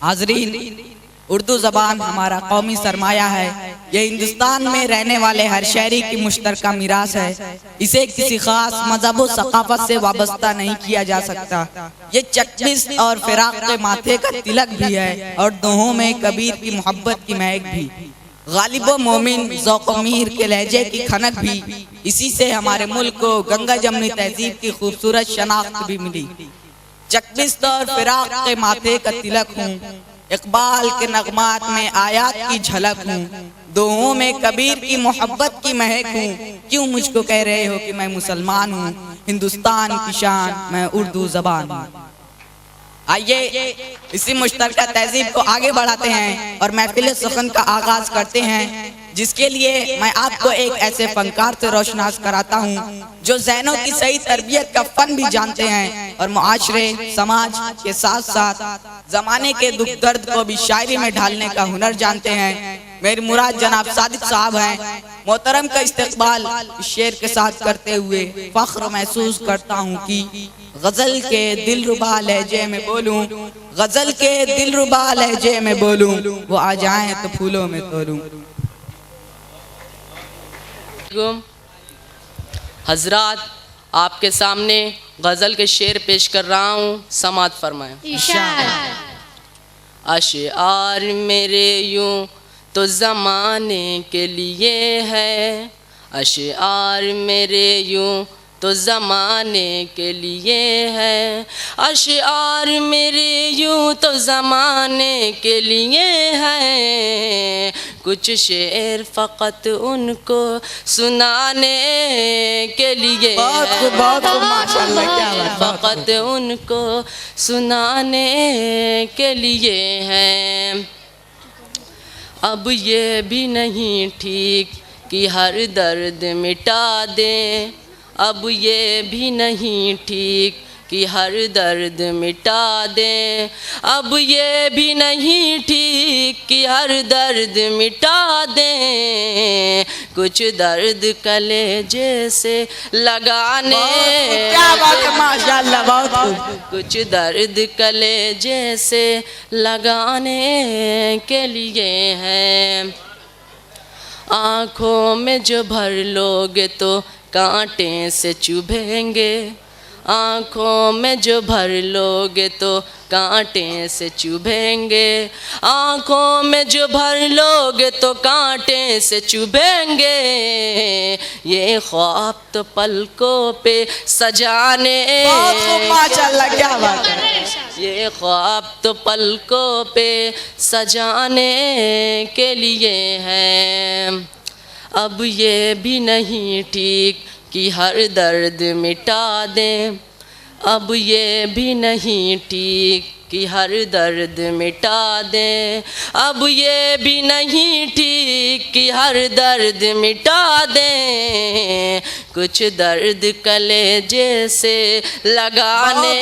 हाज़रीन, उर्दू ज़बान हमारा कौमी सरमाया है। ये हिंदुस्तान में रहने वाले हर शहरी की मुश्तरका मीरास है। इसे किसी खास मजहब व सकाफत से वाबस्ता नहीं किया जा सकता। ये चकबिस और फिराक के माथे का तिलक भी है और दोहों में कबीर की मोहब्बत की महक भी। गालिब व मोमिन ज़ौक़ मीर के लहजे की खनक भी। इसी से हमारे मुल्क को गंगा जमनी तहजीब की खूबसूरत शनाख्त भी मिली। चकबिस और फिराक के माथे का तिलक हूँ, इकबाल के नगमात में आयात की झलक हूँ, दोहों में कबीर की मोहब्बत की महक हूँ। क्यों मुझको कह रहे हो कि मैं मुसलमान हूँ, हिंदुस्तान की शान मैं उर्दू ज़बान हूँ। आइए इसी मुश्तरका तहजीब को आगे बढ़ाते हैं और महफिल सुखन का आगाज करते हैं, जिसके लिए मैं आपको एक ऐसे फनकार से रोशनास कराता हूँ जो ज़हनों की सही तरबियत का फन भी जानते हैं और मुआशरे समाज के साथ साथ ज़माने के दुख दर्द को भी शायरी में ढालने का हुनर जानते हैं। मेरी मुराद जनाब सादिक साहब हैं। मोहतरम का इस्तकबाल इस शेर के साथ करते हुए फख्र महसूस करता हूँ कि गज़ल के दिलरुबा लहजे में बोलूँ, गज़ल के दिलरुबा लहजे में बोलूँ, वो आ जाएं तो फूलों में तोलूं। हजरात, आपके सामने गज़ल के शेर पेश कर रहा हूँ, समात फरमाएं। अशआर मेरे यूं तो ज़माने के लिए है, अशआर मेरे यूं तो ज़माने के लिए है, अशआर मेरे यूं तो ज़माने के लिए है, कुछ शेर फ़कत उनको सुनाने के लिए है, फ़कत उनको सुनाने के लिए है। अब ये भी नहीं ठीक कि हर दर्द मिटा दें, अब ये भी नहीं ठीक कि हर दर्द मिटा दें, अब ये भी नहीं ठीक कि हर दर्द मिटा दें, कुछ दर्द कलेजे से लगाने, क्या बात है, माशाअल्लाह, बहुत कुछ दर्द कलेजे से लगाने के लिए है। आँखों में जो भर लोगे तो कांटे से चुभेंगे, आँखों में जो भर लोगे तो कांटे से चुभेंगे, आँखों में जो भर लोगे तो कांटे से चुभेंगे, ये ख्वाब तो पलकों पे सजाने, माशाअल्लाह, क्या बात है, ये ख्वाब तो पलकों पे सजाने के लिए है। अब ये भी नहीं ठीक कि हर दर्द मिटा दें, अब ये भी नहीं ठीक कि हर दर्द मिटा दें, अब ये भी नहीं ठीक कि हर दर्द मिटा दें, कुछ दर्द कलेजे से लगाने,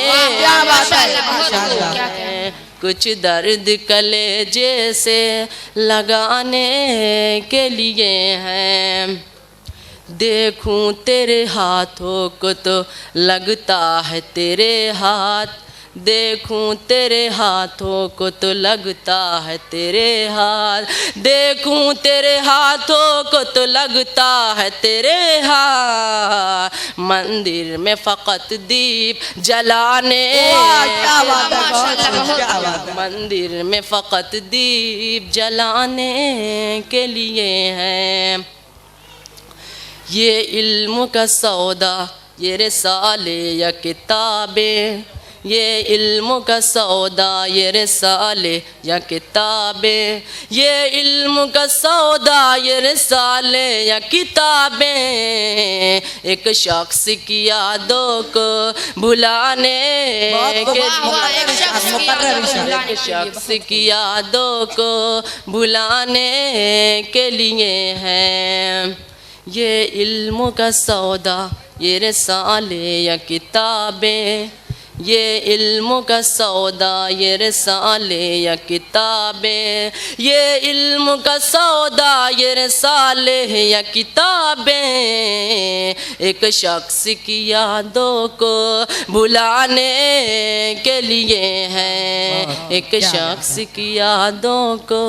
कुछ दर्द कलेजे से लगाने के लिए हैं। देखूं तेरे हाथों को तो लगता है तेरे हाथ, देखूं तेरे हाथों को तो लगता है तेरे हाथ, देखूं तेरे हाथों को तो लगता है तेरे हाथ, मंदिर में फ़कत दीप जलाने, मंदिर में फ़कत दीप जलाने के लिए हैं। ये इल्म का सौदा, ये रिसाले या किताबें, ये इल्म का सौदा, ये रिसाले या किताबें, ये इल्म का सौदा, ये रिसाले या किताबें, एक शख्स की यादों को भुलाने के, एक शख्स की यादों को भुलाने के लिए हैं। ये इल्म का सौदा, ये रिसाले या किताबें, ये इल्म का सौदा, ये रिसाले या किताबें, ये इल्म का सौदा, ये रिसाले या किताबें, एक शख्स की यादों को भुलाने के लिए हैं, एक शख्स की यादों को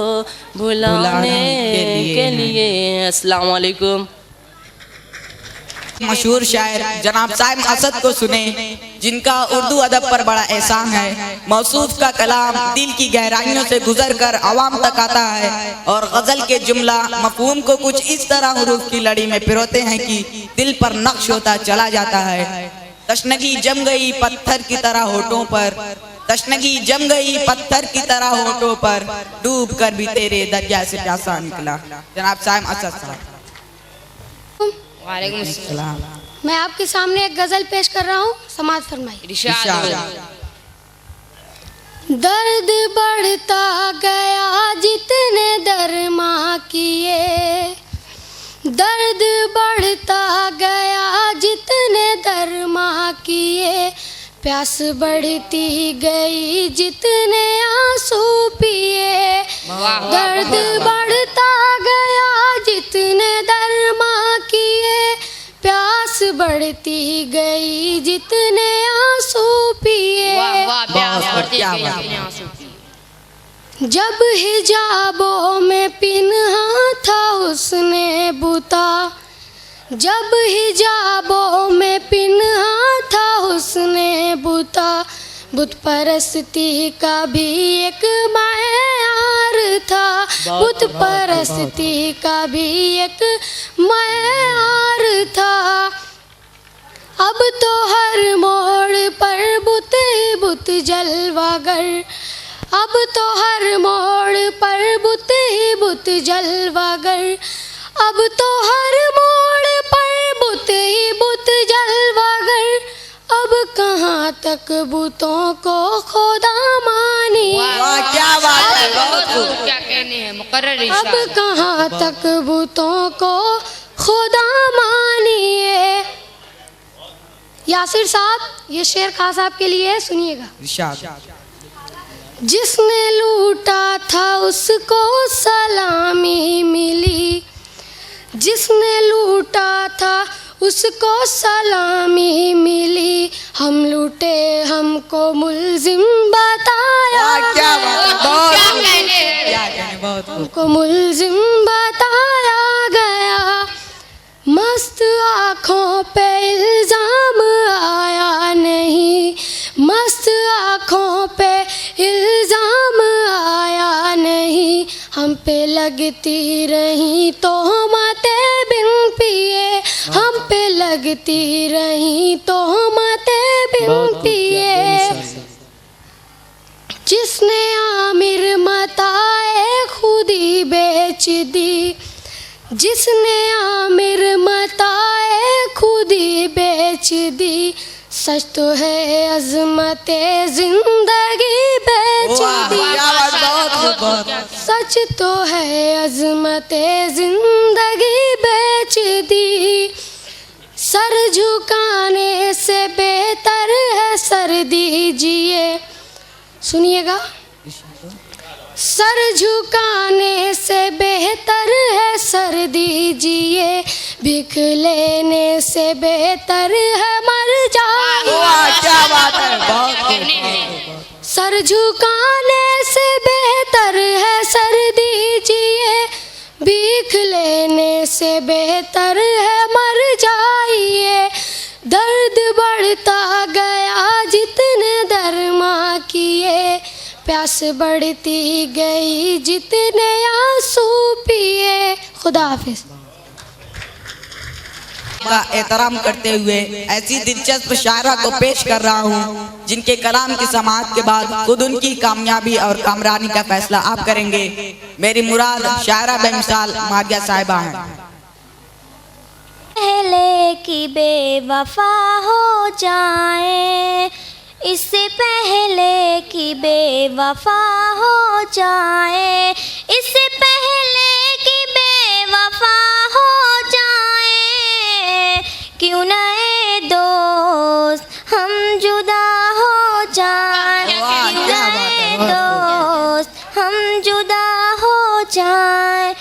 भुलाने के लिए। अस्सलाम वालेकुम। मशहूर शायर जनाब साइम असद को सुने, जिनका उर्दू अदब पर बड़ा एहसान है। मौसूफ का कलाम दिल की गहराइयों से गुजरकर आवाम तक आता है और गजल के जुमला मफहूम को कुछ इस तरह हुरूफ की लड़ी में पिरोते हैं कि दिल पर नक्श होता चला जाता है। तशनगी जम गई पत्थर की तरह होठों पर, तशनगी जम गई पत्थर की तरह होठों पर, डूब कर भी तेरे दरिया से प्यासा निकला। जनाब साइम असद साहब। वालेकुम अस्सलाम। मैं आपके सामने एक गजल पेश कर रहा हूँ, समाज फरमाइए। दर्द बढ़ता गया जितने दरमा किए, दर्द बढ़ता गया जितने दरमा किए, प्यास बढ़ती गई जितने आंसू पिए। दर्द बढ़ता गया जितने दरमा किए, प्यास बढ़ती गई जितने आंसू पिए। जब हिजाबों में पिन्हा था उसने बुता, जब हिजाबों में पिन्हा था उसने बुता, बुत परस्ती का भी एक मयार था, बुत परस्ती का भी एक मयार था। अब तो हर मोड़ पर बुत ही बुत जलवागर, अब तो हर मोड़ पर बुत ही बुत जलवागर, अब तो हर मोड़ पर बुत ही बुत जलवागर, अब कहाँ तक बुतों को खुदा मानिए। क्या बात है, क्या कहने हैं मुकर्रर। अब कहाँ तक बुतों को खुदा मानिए। यासिर साहब, ये शेर खान साहब के लिए है, सुनिएगा। जिसने लूटा था उसको सलामी मिली, जिसने लूटा था उसको सलामी मिली, हम लूटे हमको मुल्जिम बताया हमको मुल्जिम बताया गया। मस्त आँखों पे इल्जाम आया नहीं, मस्त आँखों पे इल्जाम आया नहीं, हम पे लगती रही तोहमतें बिन पिए, हम पे लगती रही तोहमतें बिन पिए। जिसने आमिर मताए खुदी बेच दी, जिसने आमिर मताए खुदी बेच दी, सच तो है अज़मते जिंदगी बेच दी, सच तो है अज़मते जिंदगी बेच दी। सर झुकाने से बेहतर है सर दीजिए, सुनिएगा। सर झुकाने से बेहतर है सर दीजिए, भीख लेने से बेहतर है मर जाइए। क्या बात है। सर झुकाने से बेहतर है सर दीजिए, भीख लेने से बेहतर है मर जाइए। दर्द बढ़ता गया जितने दरमा किए, प्यास बढ़ती गई जितने आंसू पिए। खुदा हाफिज। का एहतराम करते हुए ऐसी दिलचस्प शायरा को पेश कर रहा हूँ जिनके कलाम की समाअत के बाद खुद उनकी कामयाबी और कामरानी का फैसला आप करेंगे। मेरी मुराद शायरा बेमिसाल मारिया साहिबा है। पहले की बेवफा हो जाए, इससे पहले की बेवफा हो जाए, इससे पहले की बेवफा हो जाए, क्यों नए दोस्त हम जुदा हो जाए, क्यों नए दोस्त हम जुदा हो जाए।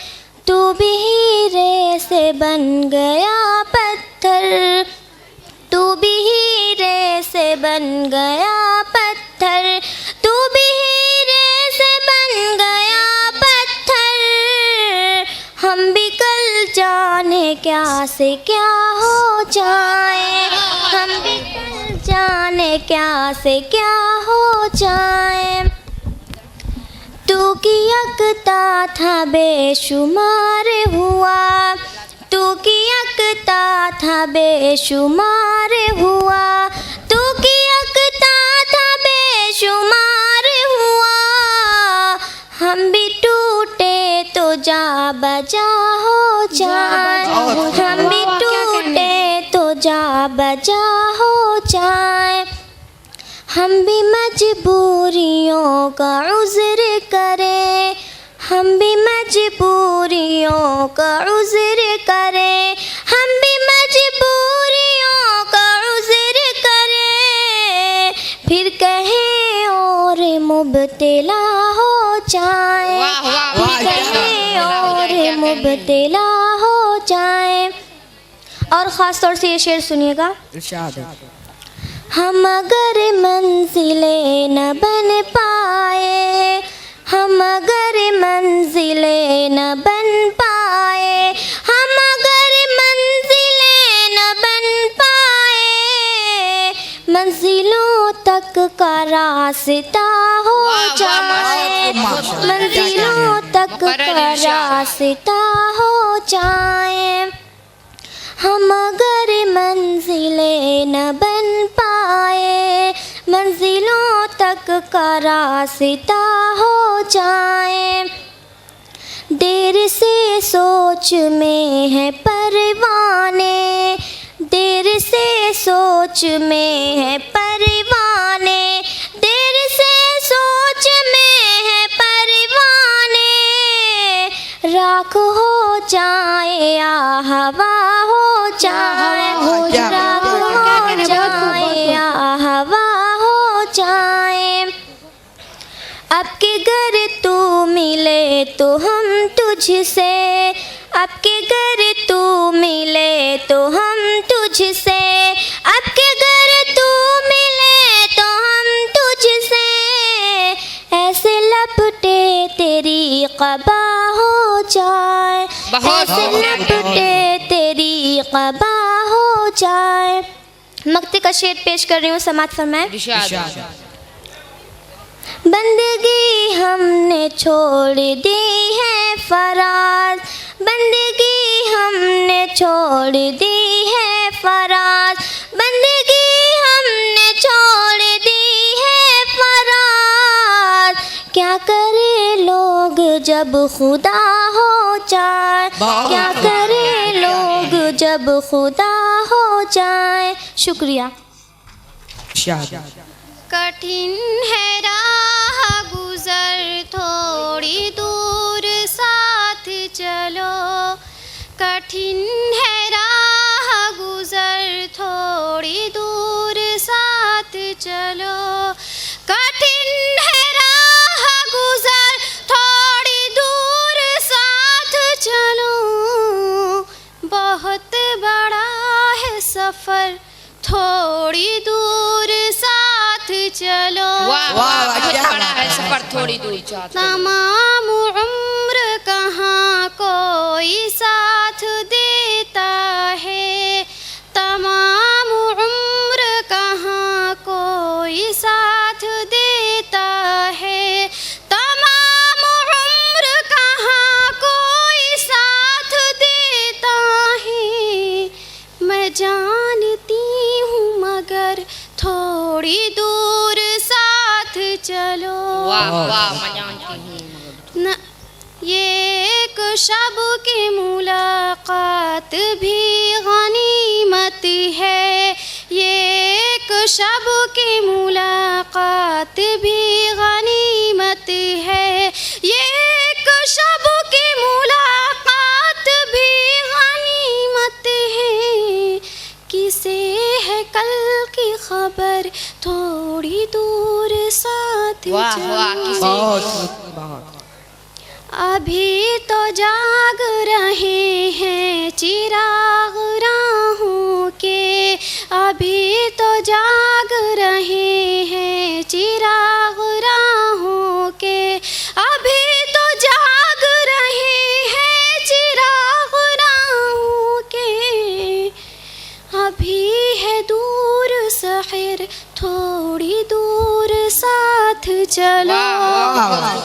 तू भी हीरे से बन गया पत्थर, तू भी हीरे से बन गया पत्थर, तू भी हीरे क्या से क्या हो जाए, हम भी कल जाने क्या से क्या हो जाए। तू की यकता था बेशुमार हुआ, तू की यकता था बेशुमार हुआ, तू की यकता था बेशुमार हुआ। हम भी टूटे तो जा बजा हो जाए, हम भी टूटे तो जा बजा हो जाए। हम भी मजबूरियों का उज़्र करें, हम भी मजबूरियों का उज़्र करें, हम भी मजबूरियों का उज़्र करें। फिर कहें और मुब्तला हो जाए, फिर कहें और मुब्तला हो जाए। और ख़ास तौर से ये शेर सुनिएगा। इरशाद है। हम अगर मंजिले न बन पाए, हम अगर मंजिले न बन पाए, हम अगर मंजिले न बन पाए, मंजिलों तक का रास्ता हो जाए, मंजिलों तक का रास्ता हो जाए। हम अगर मंजिले न बन पाए, मंजिलों तक का रास्ता हो जाए। देर से सोच में है परवाने, देर से सोच में है परवाने, देर से सोच में है परवाने। राख हो जाए या हवा हो जाए, राख हो जाए या हवा हो जाए। अब के घर तू मिले तो हम तुझसे, अब के घर तू मिले तो हम तुझसे, अब के घर तू मिले तो हम तुझसे। ऐसे लपटे तेरी क़बा हो जाए, ऐसे लपटे तेरी क़बा हो जाए। मक्ते का शेर पेश कर रही हूँ, समात फरमाए। बंदगी हमने छोड़ दी है फराज, बंदगी हमने छोड़ दी है फराज, बंदगी हमने छोड़ दी है फराज। क्या करे लोग जब खुदा हो जाए, क्या करे लोग जब खुदा हो जाए। शुक्रिया। कठिन है राह गुजर थोड़ी दूर साथ चलो, कठिन है राह गुजर थोड़ी दूर साथ चलो, कठिन है राह गुजर थोड़ी दूर साथ चलो। बहुत बड़ा है सफ़र थोड़ी दूर साथ चलो। वाह वाह, क्या बड़ा है सफर थोड़ी दूर चलो। तमाम उम्र कहाँ कोई साथ देता है, तमाम उम्र कहाँ कोई साथ देता है, तमाम उम्र कहाँ कोई साथ देता है। मैं जानती हूँ मगर थोड़ी दूर साथ चलो। वाह वाह, मैं जानती हूँ। ये एक शब की मुलाकात भी गनीमत है, ये एक शब की मुलाकात भी गनीमत है, ये एक शब की मुलाकात भी गनीमत है। किसे है कल की खबर थोड़ी दूर साथ चलो। अभी तो जाग रहे हैं चिराग राहों के, अभी तो जाग रहे हैं चिराग राहों के, अभी तो जाग रहे हैं चिराग राहों के। सखिर थोड़ी दूर साथ चलो।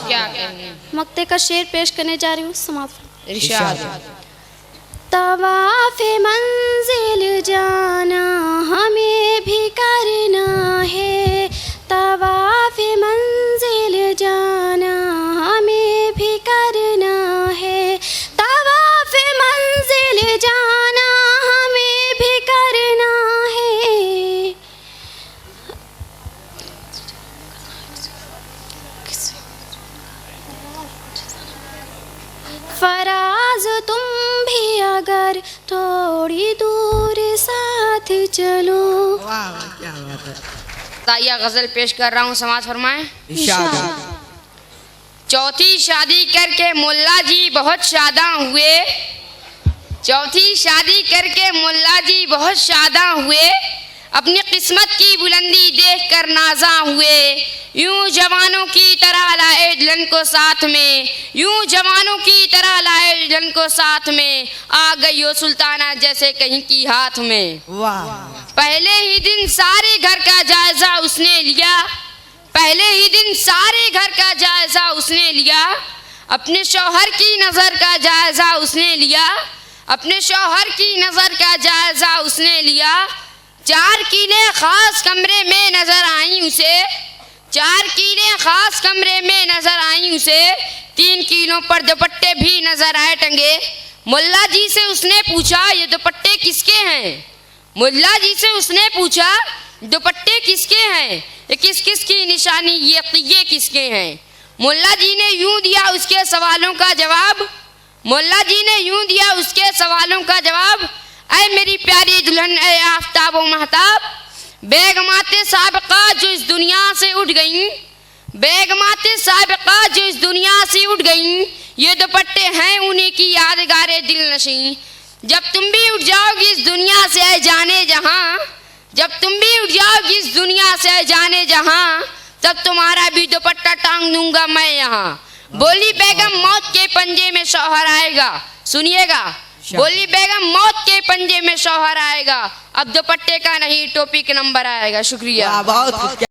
क्या कहेंगे? मक्ते का शेर पेश करने जा रही हूँ, समाप्त। इरशाद। तवाफ़े मंजिल जाना हमें भी करना है, तवाफ़े मंजिल जाना हमें भी करना है, तवाफ़े मंजिल जाना हमें भी करना है। फराज तुम भी अगर थोड़ी दूर साथ चलो। ताइया गजल पेश कर रहा हूँ, समाज फरमाएं। इरशाद। चौथी शादी करके मुल्ला जी बहुत शादा हुए, चौथी शादी करके मुल्ला जी बहुत शादा हुए, अपनी किस्मत की बुलंदी देख कर नाजा हुए। यूं जवानों की तरह लाए दुल्हन को साथ में, यूं जवानों की तरह लाए दुल्हन को साथ में, आ गई हो सुल्ताना जैसे कहीं की हाथ में। वाह। पहले ही दिन सारे घर का जायजा उसने लिया, पहले ही दिन सारे घर का जायजा उसने लिया, अपने शौहर की नज़र का जायजा उसने लिया, अपने शौहर की नज़र का जायजा उसने लिया। 4 कीले खास कमरे में नजर आई उसे, 4 कीले खास कमरे में नजर आई उसे, 3 कीलों पर दुपट्टे भी नजर आए टंगे। मुल्ला जी से उसने पूछा ये दुपट्टे किसके हैं, मुल्ला जी से उसने पूछा दुपट्टे किसके हैं, ये किस किस की निशानी, ये किसके हैं। मुल्ला जी ने यूं दिया उसके सवालों का जवाब, मुल्ला जी ने यूं दिया उसके सवालों का जवाब। ऐ मेरी प्यारी दुल्हन, ऐ आफताब व महताब, बेगमाते साबिका जो इस दुनिया से उठ गईं, बेगमाते साबिका जो इस दुनिया से उठ गईं, ये दुपट्टे हैं उन्हीं की यादगारे दिल नशीं। जब तुम भी उठ जाओगी इस दुनिया से ऐ जाने जहां, जब तुम भी उठ जाओगी इस दुनिया से ऐ जाने जहां, तब तुम्हारा भी दुपट्टा टांग दूंगा मैं यहाँ। बोली बेगम मौत के पंजे में शौहर आएगा, सुनिएगा, बोली बेगम मौत के पंजे में शौहर आएगा, अब दुपट्टे का नहीं टोपी का नंबर आएगा। शुक्रिया। बहुत